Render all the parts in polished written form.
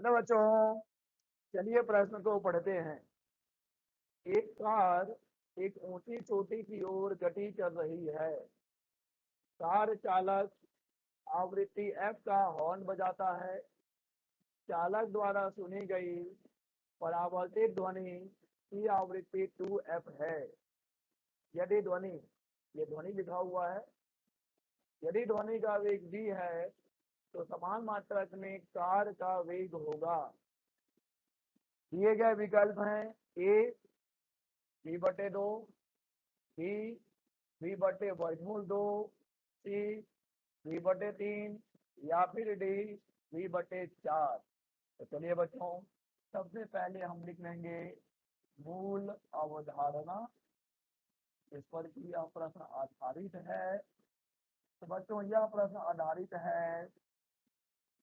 Hello बच्चों, चलिए प्रश्न को पढ़ते हैं। एक कार एक ऊंची चोटी की ओर गति कर रही है। कार चालक आवृत्ति एफ का हॉर्न बजाता है। चालक द्वारा सुनी गई परावर्तित ध्वनि की आवृत्ति 2F है। यदि ध्वनि, ये ध्वनि लिखा हुआ है, यदि ध्वनि का वेग v है तो समान मात्रक में कार का वेग होगा। दिए गए विकल्प हैं ए v/2, बी v/2, सी v/3 या फिर डी v/4। तो चलिए बच्चों, सबसे पहले हम लिख लेंगे मूल अवधारणा, इस पर कि यह प्रश्न आधारित है। तो बच्चों, यह प्रश्न आधारित है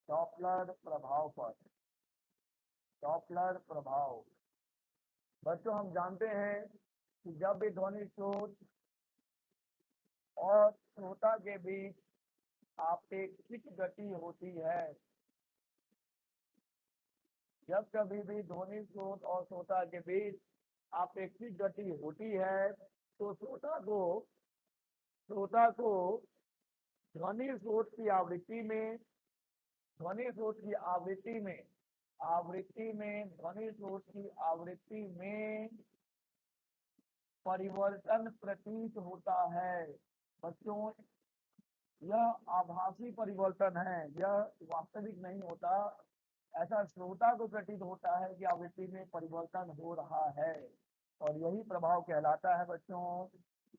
डॉपलर प्रभाव पर। डॉपलर प्रभाव, बच्चों हम जानते हैं कि जब भी ध्वनि स्रोत और श्रोता के बीच आपेक्षिक गति होती है, जब कभी भी ध्वनि स्रोत और श्रोता के बीच आपेक्षिक गति होती है तो श्रोता को ध्वनि स्रोत की आवृत्ति में ध्वनि स्रोत की आवृत्ति में परिवर्तन प्रतीत होता है। बच्चों, यह आभासी परिवर्तन है, यह वास्तविक नहीं होता। ऐसा श्रोता को प्रतीत होता है कि आवृत्ति में परिवर्तन हो रहा है, और यही प्रभाव कहलाता है बच्चों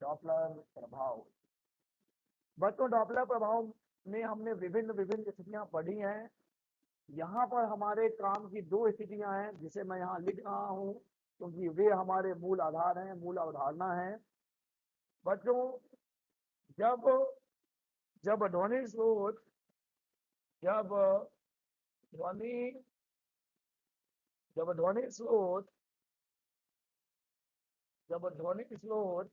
डॉपलर प्रभाव। बच्चों, डॉपलर प्रभाव में हमने विभिन्न स्थितियां पढ़ी हैं। यहाँ पर हमारे काम की दो स्थितियां हैं जिसे मैं यहाँ लिख रहा हूँ, क्योंकि वे हमारे मूल आधार हैं, मूल अवधारणा है। बच्चों, जब जब ध्वनि स्रोत जब ध्वनि जब ध्वनि स्रोत जब ध्वनि स्रोत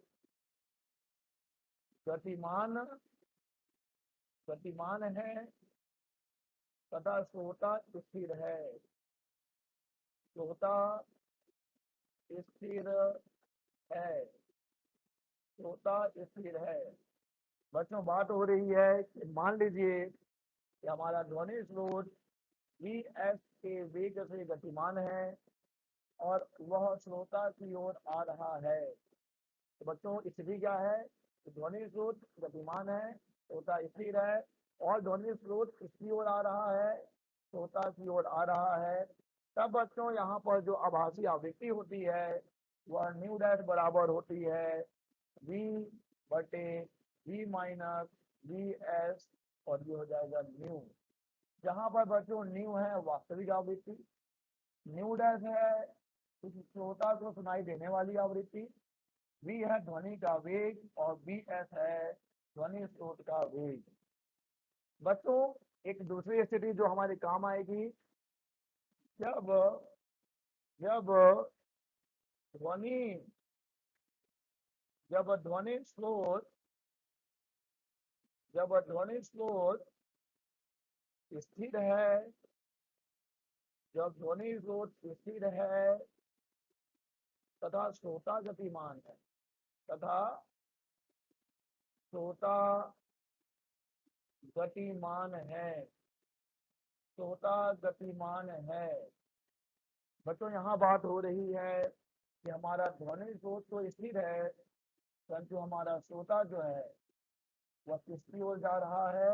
गतिमान है तथा श्रोता स्थिर है। श्रोता स्थिर है। श्रोता स्थिर है। बच्चों, बात हो रही है कि मान लीजिए कि हमारा ध्वनि स्रोत Vs के वेग से गतिमान है और वह श्रोता की ओर आ रहा है। तो बच्चों, स्थिति क्या है? ध्वनि स्रोत गतिमान है, श्रोता स्थिर है, और ध्वनि स्रोत किसकी ओर आ रहा है? श्रोता की ओर आ रहा है। तब बच्चों, यहाँ पर जो आभासी आवृत्ति होती है वह न्यू डैश बराबर होती है v/v माइनस vs, और ये हो जाएगा न्यू। जहाँ पर बच्चों न्यू है वास्तविक आवृत्ति, न्यू डैश है उस श्रोता को सुनाई देने वाली आवृत्ति, v है ध्वनि का वेग, और vs है ध्वनि स्रोत का वेग। बच्चों, एक दूसरी स्थिति जो हमारे काम आएगी, जब जब ध्वनि स्रोत स्थिर है, जब ध्वनि स्रोत स्थिर है तथा श्रोता गतिमान है, तथा श्रोता गतिमान है। बच्चों, यहाँ बात हो रही है कि हमारा ध्वनि स्रोत तो स्थिर है, परंतु हमारा श्रोता जो है वह किसकी ओर जा रहा है?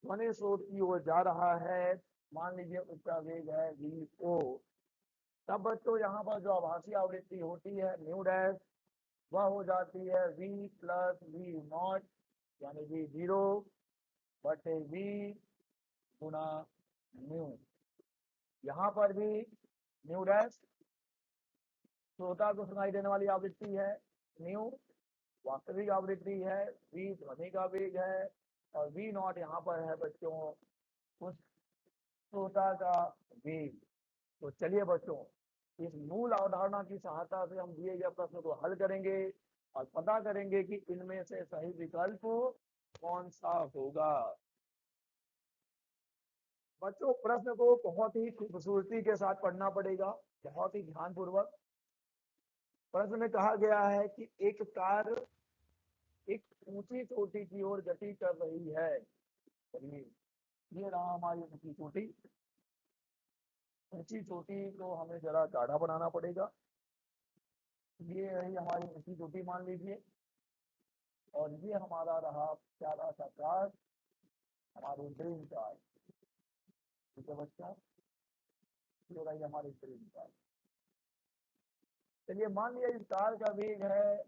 ध्वनि स्रोत की ओर जा रहा है। मान लीजिए उसका वेग है v0। तब बच्चों, यहाँ पर जो आभासी आवृत्ति होती है न्यू डैश, वह हो जाती है v + v0, यानी v0/v गुना न्यू। यहाँ पर भी न्यू डैश श्रोता को सुनाई देने वाली आवृत्ति है, न्यू वास्तविक आवृत्ति है, v ध्वनि का वेग है, और v0 यहाँ पर है बच्चों उस श्रोता का वेग। तो चलिए बच्चों, इस मूल अवधारणा की सहायता से हम दिए गए प्रश्न को हल करेंगे और पता करेंगे कि इनमें से सही विकल्प कौन सा होगा। बच्चों प्रश्न को बहुत ही खूबसूरती के साथ पढ़ना पड़ेगा, बहुत ही ध्यानपूर्वक। प्रश्न में कहा गया है कि एक कार एक ऊंची चोटी की ओर गति कर रही है। चलिए, ये रहा हमारी ऊंची चोटी। ऊंची चोटी को हमें जरा गाढ़ा बनाना पड़ेगा। ये रही हमारी ऊंची चोटी मान लीजिए, और ये हमारा रहा प्यारा सा कार, हमारी ड्रीम कार। ठीक है बच्चों, ये रही हमारी ड्रीम कार। चलिए, मान लिया इस कार का वेग है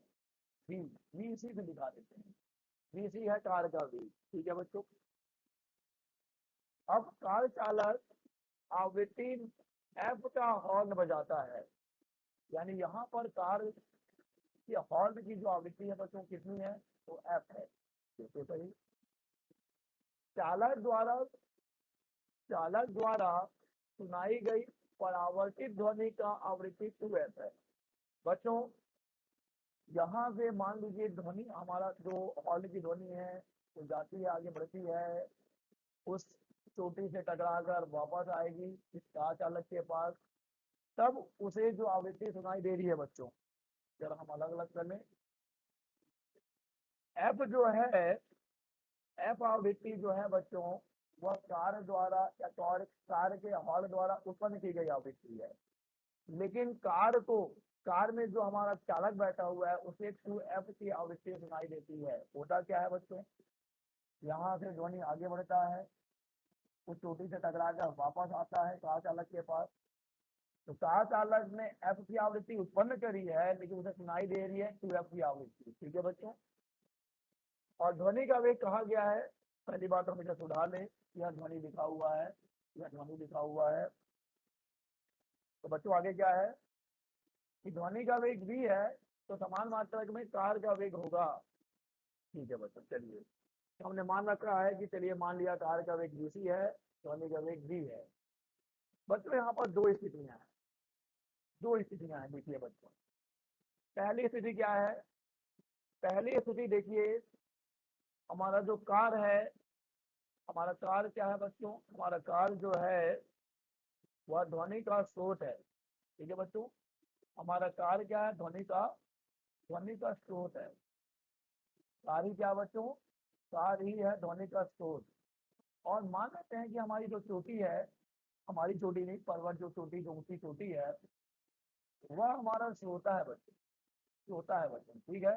v, v इसी से दिखा देते हैं, v सी है कार का वेग। ठीक है बच्चों, अब कार चालक आवृत्ति f का हॉर्न बजाता है, यानी यहाँ पर कार की हॉर्न की जो आवृत्ति है बच्चों कितनी है, तो f है। देखो सही, चालक द्वारा सुनाई गई परावर्तित ध्वनि का आवृत्ति 2f है। बच्चों यहाँ से मान लीजिए ध्वनि, हमारा जो हॉर्न की ध्वनि है वो जाती है, आगे बढ़ती है, उस चोटी से टकराकर वापस आएगी इस कार चालक के पास, तब उसे जो आवृत्ति सुनाई दे रही है बच्चों, जरा हम अलग अलग कर लें। एफ जो है, एफ आवृत्ति जो है बच्चों, वह कार द्वारा या कार के हॉर्न द्वारा उत्पन्न की गई आवृत्ति है। लेकिन कार में जो हमारा चालक बैठा हुआ है उसे 2f की आवृत्ति सुनाई देती है। होता क्या है बच्चों, यहाँ से ध्वनि आगे बढ़ता है, उस चोटी से टकराकर वापस आता है कार चालक के पास, तो कार चालक ने f की आवृत्ति उत्पन्न करी है, लेकिन उसे सुनाई दे रही है 2f की आवृत्ति। ठीक है बच्चों, और ध्वनि का वेग कहा गया है, पहली बात हम इसे सुधार लें, यह ध्वनि लिखा हुआ है, यह ध्वनि लिखा हुआ है। तो बच्चों आगे क्या है कि ध्वनि का वेग v है, तो समान मात्रक में कार का वेग होगा। ठीक है बच्चों, चलिए तो हमने मान रखा है कि चलिए मान लिया कार का वेग vc है, ध्वनि का वेग v है। बच्चों यहाँ पर दो स्थितियां हैं, देखिए बच्चों। पहली स्थिति क्या है, पहली स्थिति देखिए, हमारा जो कार है, हमारा कार क्या है बच्चों, हमारा कार जो है वह ध्वनि का स्रोत है। ठीक है बच्चों, हमारा कार क्या है, ध्वनि का स्रोत है। कार ही क्या बच्चों, कार ही है ध्वनि का स्रोत। और मान लेते हैं कि हमारी जो चोटी है, हमारी चोटी नहीं, पर्वत जो चोटी, जो ऊंची चोटी है, वह हमारा श्रोता है बच्चों, श्रोता है बच्चों। ठीक है,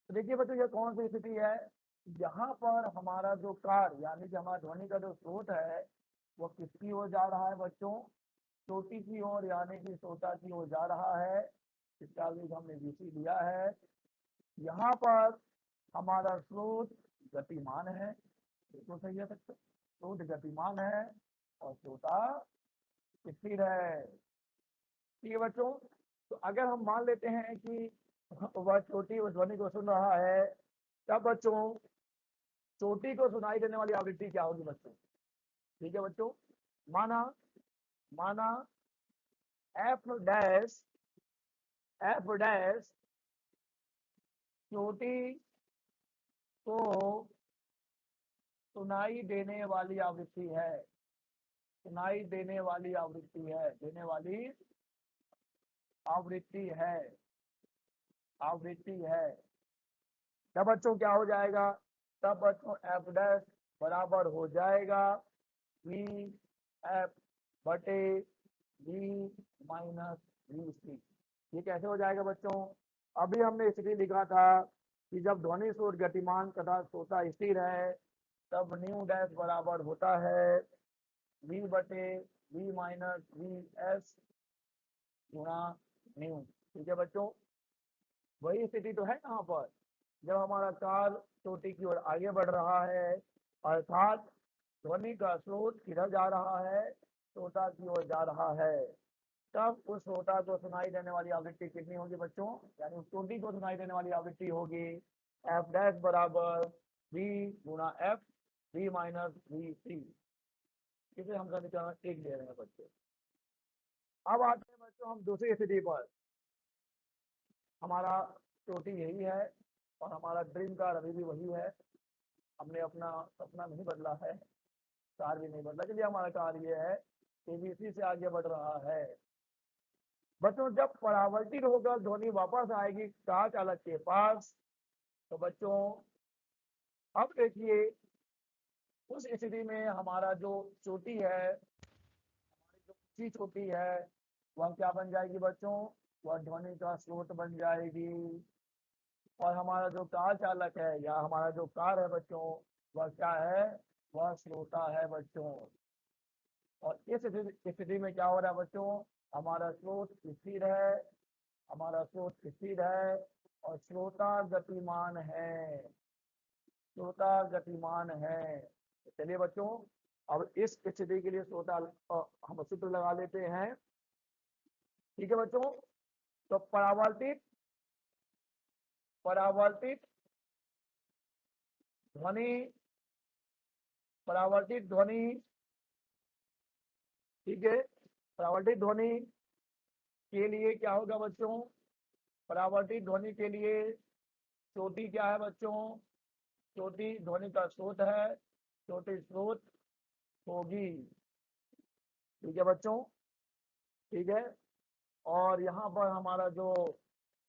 तो देखिए बच्चों ये कौन सी स्थिति है, यहाँ पर हमारा जो कार यानी कि हमारा ध्वनि का जो स्रोत है वो किसकी ओर जा रहा है बच्चों, चोटी की ओर, यानी कि श्रोता की ओर जा रहा है। इसका वेग हमने vc लिया है। यहाँ पर हमारा स्रोत गतिमान है, बिल्कुल सही है बच्चों, स्रोत गतिमान है और श्रोता स्थिर है। ठीक है बच्चों, तो अगर हम मान लेते हैं कि वह चोटी उस ध्वनि को सुन रहा है, तब बच्चों चोटी को सुनाई देने वाली आवृत्ति क्या होगी बच्चों। ठीक है बच्चों, माना एफ डैश चोटी को सुनाई देने वाली आवृत्ति है, सुनाई देने वाली आवृत्ति है, देने वाली आवृत्ति है, आवृत्ति है। तब बच्चों क्या हो जाएगा, तब बच्चों एफ डैश बराबर हो जाएगा वी एफ बटे वी माइनस वी सी। ये कैसे हो जाएगा बच्चों, अभी हमने स्थिति लिखा था कि जब ध्वनि स्रोत गतिमान तथा श्रोता स्थिर है, तब न्यू डैश बराबर होता है वी बटे वी माइनस वी एस गुणा न्यू। ठीक है बच्चों, वही स्थिति तो है यहाँ पर, जब हमारा कार चोटी की ओर आगे बढ़ रहा है, अर्थात ध्वनि का स्रोत किधर जा रहा है, श्रोता की ओर जा रहा है, तब उस श्रोता को सुनाई देने वाली आवृत्ति कितनी होगी बच्चों, यानी उस चोटी को सुनाई देने वाली आवृत्ति होगी एफ डैश बराबर वी गुणा एफ वी माइनस वी सी। इसे हम समीकरण 1 ले रहे हैं बच्चों। अब आते हैं बच्चों हम दूसरी स्थिति पर। हमारा चोटी यही है और हमारा ड्रीम कार अभी भी वही है, हमने अपना सपना नहीं बदला है, कार भी नहीं बढ़ता। चलिए हमारा कार ये है ABC से आगे बढ़ रहा है। बच्चों जब परावर्तित होकर ध्वनि वापस आएगी कार चालक के पास, तो बच्चों अब देखिए उस स्थिति में हमारा जो चोटी है, हमारी जो ऊंची चोटी है, वह क्या बन जाएगी बच्चों? वह ध्वनि का स्रोत बन जाएगी। और हमारा जो कार चालक है या हमारा जो कार है बच्चों, वह क्या है? वह श्रोता है बच्चों। और इस स्थिति में क्या हो रहा है बच्चों? हमारा स्रोत स्थिर है, हमारा स्रोत स्थिर है और श्रोता गतिमान है, श्रोता गतिमान है। चलिए बच्चों अब इस स्थिति के लिए श्रोता हम सूत्र लगा लेते हैं। ठीक है बच्चों, तो परावर्तित ध्वनि, परावर्तित ध्वनि, ठीक है, परावर्तित ध्वनि के लिए क्या होगा बच्चों? परावर्तित ध्वनि के लिए चोटी क्या है बच्चों? चोटी ध्वनि का स्रोत है, चोटी स्रोत होगी। ठीक है बच्चों, ठीक है। और यहाँ पर हमारा जो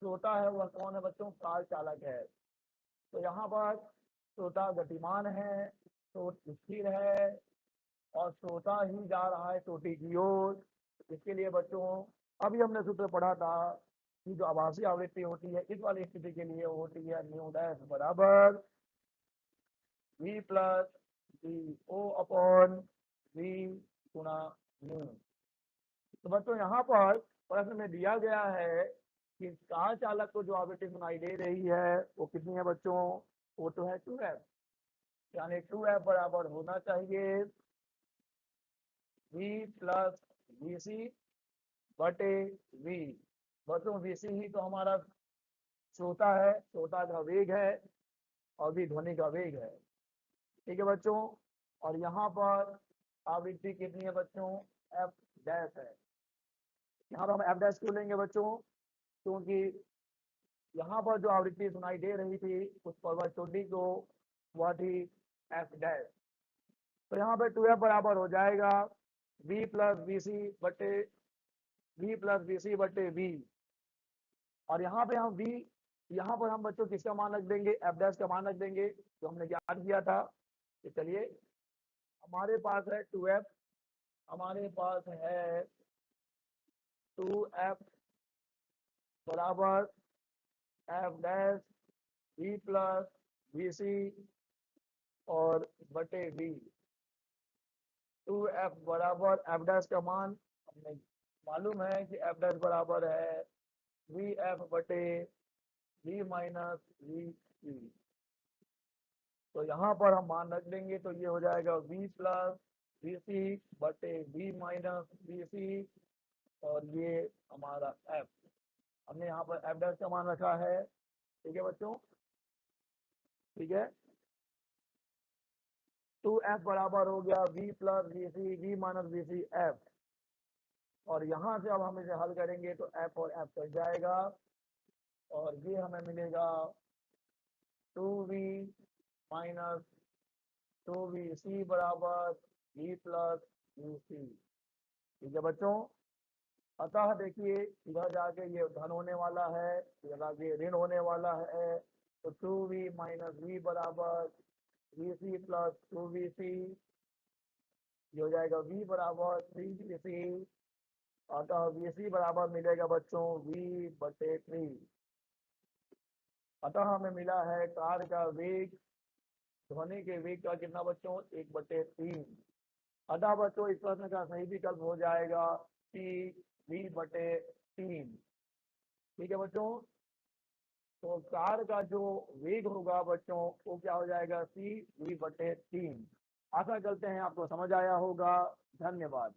श्रोता है वह कौन है बच्चों? कार चालक है। तो यहाँ पर श्रोता गतिमान है, स्रोत स्थिर है और श्रोता ही जा रहा है चोटी की ओर। इसके लिए बच्चों अभी हमने सूत्र पढ़ा था कि जो आभासी आवृत्ति होती है इस वाली स्थिति के लिए होती है न्यू डैश बराबर V plus VO upon V गुणा न्यू। तो बच्चों यहाँ पर प्रश्न में दिया गया है कि कार चालक को जो आवृत्ति सुनाई दे रही है वो कितनी है बच्चों? वो तो है 2f, यानी 2f बराबर होना चाहिए V प्लस VC बटे V। बच्चों VC ही तो हमारा श्रोता है, श्रोता का वेग है और भी ध्वनि का वेग है। ठीक है बच्चों, और यहाँ पर आवृत्ति कितनी है बच्चों? F डैश है। यहाँ पर हम F डैश क्यों लेंगे बच्चों? क्योंकि यहाँ पर जो आवृत्ति सुनाई दे रही थी उस पर चोटी को वह थी F डैश। तो यहाँ पे 2f बराबर हो जाएगा V प्लस VC बटे V। और यहाँ पे हम यहाँ पर हम बच्चों किसका मान रख देंगे? F डैश का मान रख देंगे जो हमने ज्ञात किया था। तो चलिए हमारे पास है 2f, हमारे पास है 2f बराबर F dash V plus VC और बटे V। 2f बराबर F डैश का मान हमें मालूम है कि F डैश बराबर है VF बटे V माइनस VC। तो यहाँ पर हम मान रख देंगे तो ये हो जाएगा V प्लस VC बटे V माइनस VC और ये हमारा F। हमने यहाँ पर F डैश का मान रखा है। ठीक है बच्चों, ठीक है। 2f बराबर हो गया V plus VC V minus VC F। और यहाँ से अब हम इसे हल करेंगे तो F और F कट जाएगा और ये हमें मिलेगा 2V माइनस 2VC बराबर V प्लस VC। ठीक है बच्चों, अतः देखिए इधर जाके ये धन होने वाला है, इधर आगे ऋण होने वाला है। तो 2V माइनस V बराबर VC प्लस 2VC, ये हो जाएगा V बराबर 3VC। अतः VC बराबर मिलेगा बच्चों V बटे 3। अतः हमें मिला है कार का वेग, ध्वनि के वेग का कितना बच्चों? 1/3। अतः बच्चों इस प्रश्न का सही विकल्प हो जाएगा C V बटे 3। ठीक है बच्चों, तो कार का जो वेग होगा बच्चों वो क्या हो जाएगा? C V बटे 3। आशा करते हैं आपको समझ आया होगा। धन्यवाद।